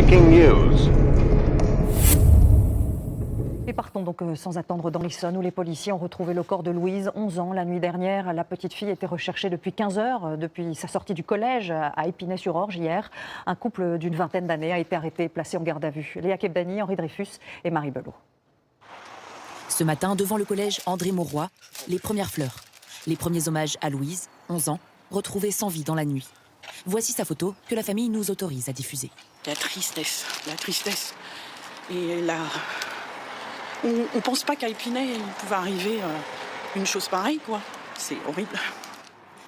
Breaking news. Et partons donc sans attendre dans l'Essonne où les policiers ont retrouvé le corps de Louise, 11 ans, la nuit dernière. La petite fille était recherchée depuis 15 heures, depuis sa sortie du collège à Épinay-sur-Orge hier. Un couple d'une vingtaine d'années a été arrêté et placé en garde à vue. Léa Kebdani, Henri Dreyfus et Marie Belot. Ce matin, devant le collège André Mauroy, les premières fleurs. Les premiers hommages à Louise, 11 ans, retrouvée sans vie dans la nuit. Voici sa photo que la famille nous autorise à diffuser. La tristesse. Et là, on ne pense pas qu'à Épinay, il pouvait arriver une chose pareille, quoi. C'est horrible.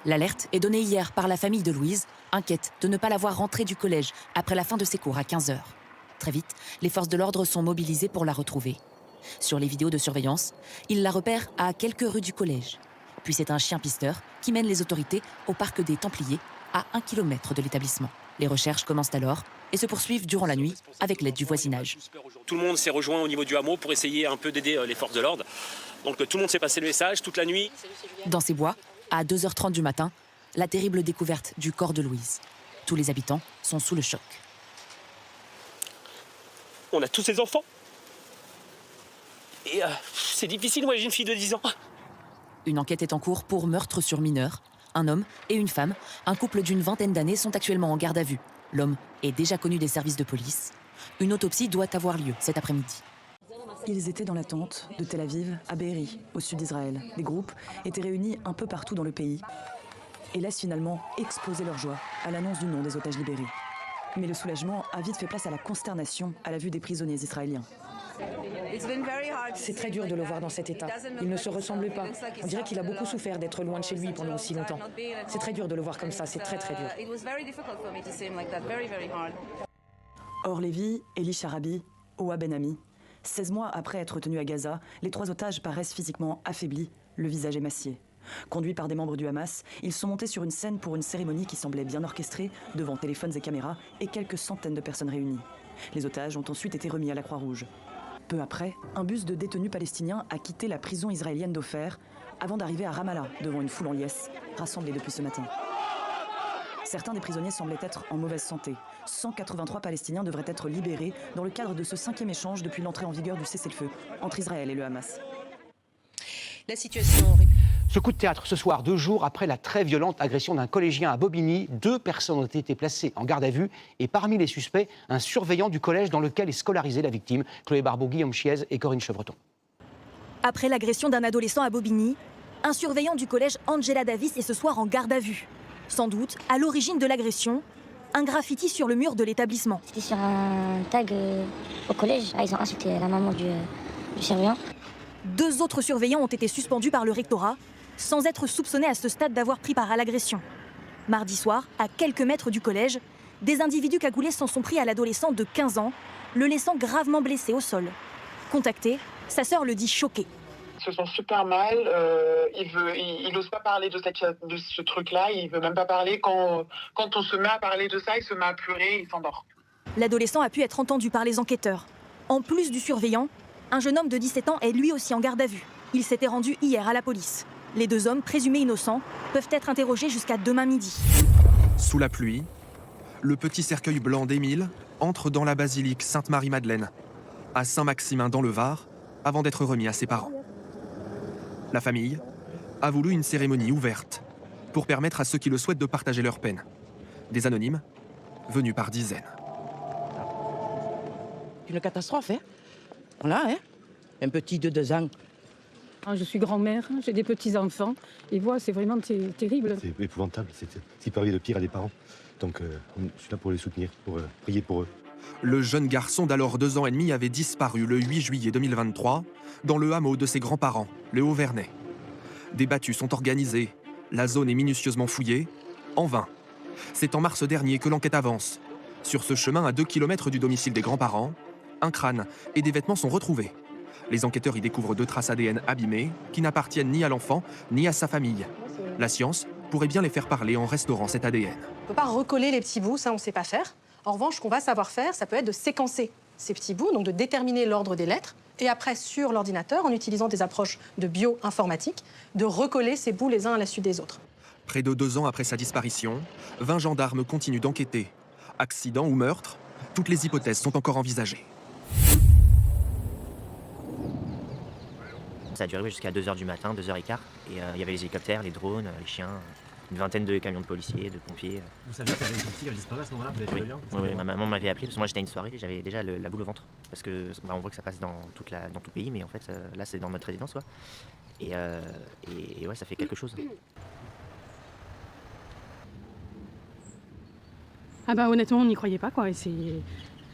L'alerte est donnée hier par la famille de Louise, inquiète de ne pas la voir rentrer du collège après la fin de ses cours à 15 heures. Très vite, les forces de l'ordre sont mobilisées pour la retrouver. Sur les vidéos de surveillance, ils la repèrent à quelques rues du collège. Puis c'est un chien pisteur qui mène les autorités au parc des Templiers, à 1 kilomètre de l'établissement. Les recherches commencent alors et se poursuivent durant la nuit avec l'aide du voisinage. Tout le monde s'est rejoint au niveau du hameau pour essayer un peu d'aider les forces de l'ordre. Donc tout le monde s'est passé le message toute la nuit. Dans ces bois, à 2h30 du matin, la terrible découverte du corps de Louise. Tous les habitants sont sous le choc. On a tous ces enfants. Et c'est difficile, moi j'ai une fille de 10 ans. Une enquête est en cours pour meurtre sur mineur. Un homme et une femme, un couple d'une vingtaine d'années, sont actuellement en garde à vue. L'homme est déjà connu des services de police. Une autopsie doit avoir lieu cet après-midi. Ils étaient dans l'attente de Tel Aviv à Be'eri, au sud d'Israël. Les groupes étaient réunis un peu partout dans le pays et laissent finalement exploser leur joie à l'annonce du nom des otages libérés. Mais le soulagement a vite fait place à la consternation à la vue des prisonniers israéliens. C'est très dur de le voir dans cet état. Il ne se ressemble pas. On dirait qu'il a beaucoup souffert d'être loin de chez lui pendant aussi longtemps. C'est très dur de le voir comme ça, c'est très très dur. Or Lévi, Eli Sharabi, Oa Ben-Ami, 16 mois après être tenus à Gaza, les 3 otages paraissent physiquement affaiblis, le visage émacié. Conduits par des membres du Hamas, ils sont montés sur une scène pour une cérémonie qui semblait bien orchestrée, devant téléphones et caméras et quelques centaines de personnes réunies. Les otages ont ensuite été remis à la Croix-Rouge. Peu après, un bus de détenus palestiniens a quitté la prison israélienne d'Ofer avant d'arriver à Ramallah, devant une foule en liesse, rassemblée depuis ce matin. Certains des prisonniers semblaient être en mauvaise santé. 183 Palestiniens devraient être libérés dans le cadre de ce 5e échange depuis l'entrée en vigueur du cessez-le-feu entre Israël et le Hamas. La situation... Ce coup de théâtre ce soir, 2 jours après la très violente agression d'un collégien à Bobigny, 2 personnes ont été placées en garde à vue et parmi les suspects, un surveillant du collège dans lequel est scolarisée la victime, Chloé Barbeau, Guillaume Chiez et Corinne Chevreton. Après l'agression d'un adolescent à Bobigny, un surveillant du collège Angela Davis est ce soir en garde à vue. Sans doute, à l'origine de l'agression, un graffiti sur le mur de l'établissement. C'était sur un tag au collège. Ils ont insulté la maman du surveillant. 2 autres surveillants ont été suspendus par le rectorat, sans être soupçonnés à ce stade d'avoir pris part à l'agression. Mardi soir, à quelques mètres du collège, des individus cagoulés s'en sont pris à l'adolescent de 15 ans, le laissant gravement blessé au sol. Contacté, sa sœur le dit choquée. Ils se sent super mal, il n'ose pas parler de ce truc-là, il veut même pas parler. Quand on se met à parler de ça, il se met à pleurer, il s'endort. L'adolescent a pu être entendu par les enquêteurs. En plus du surveillant, un jeune homme de 17 ans est lui aussi en garde à vue. Il s'était rendu hier à la police. Les 2 hommes, présumés innocents, peuvent être interrogés jusqu'à demain midi. Sous la pluie, le petit cercueil blanc d'Émile entre dans la basilique Sainte-Marie-Madeleine, à Saint-Maximin dans le Var, avant d'être remis à ses parents. La famille a voulu une cérémonie ouverte pour permettre à ceux qui le souhaitent de partager leur peine. Des anonymes venus par dizaines. Une catastrophe, hein? Voilà, hein? Un petit de 2 ans. Je suis grand-mère, j'ai des petits-enfants, et voilà, c'est vraiment terrible. C'est épouvantable, c'est ce qui peut arriver de pire à des parents. Donc je suis là pour les soutenir, pour prier pour eux. Le jeune garçon d'alors 2 ans et demi avait disparu le 8 juillet 2023 dans le hameau de ses grands-parents, le Haut-Vernay. Des battues sont organisées, la zone est minutieusement fouillée, en vain. C'est en mars dernier que l'enquête avance. Sur ce chemin à 2 km du domicile des grands-parents, un crâne et des vêtements sont retrouvés. Les enquêteurs y découvrent 2 traces ADN abîmées qui n'appartiennent ni à l'enfant ni à sa famille. La science pourrait bien les faire parler en restaurant cet ADN. On ne peut pas recoller les petits bouts, ça on ne sait pas faire. En revanche, ce qu'on va savoir faire, ça peut être de séquencer ces petits bouts, donc de déterminer l'ordre des lettres, et après sur l'ordinateur, en utilisant des approches de bioinformatique, de recoller ces bouts les uns à la suite des autres. Près de 2 ans après sa disparition, 20 gendarmes continuent d'enquêter. Accident ou meurtre, toutes les hypothèses sont encore envisagées. Ça a duré jusqu'à 2h du matin, 2h15. Et il y avait les hélicoptères, les drones, les chiens, une vingtaine de camions de policiers, de pompiers. Vous saviez qu'il y avait une petite qui avait disparu à ce moment-là? Vous avez fait le lien? Oui, ma maman m'avait appelé, parce que moi j'étais à une soirée, j'avais déjà la boule au ventre. Parce que on voit que ça passe dans tout le pays, mais en fait là c'est dans notre résidence. Quoi. Et ouais, ça fait quelque chose. Ah bah honnêtement, on n'y croyait pas, quoi.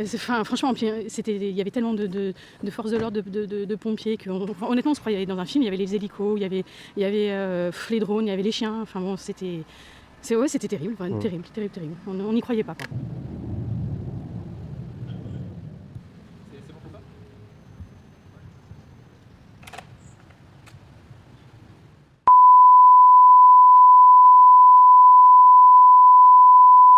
Enfin, franchement, il y avait tellement de forces de l'ordre, de pompiers que, honnêtement, on se croyait dans un film. Il y avait les hélicos, il y avait les drones, il y avait les chiens. Enfin bon, c'était terrible, terrible. On n'y croyait pas, quoi.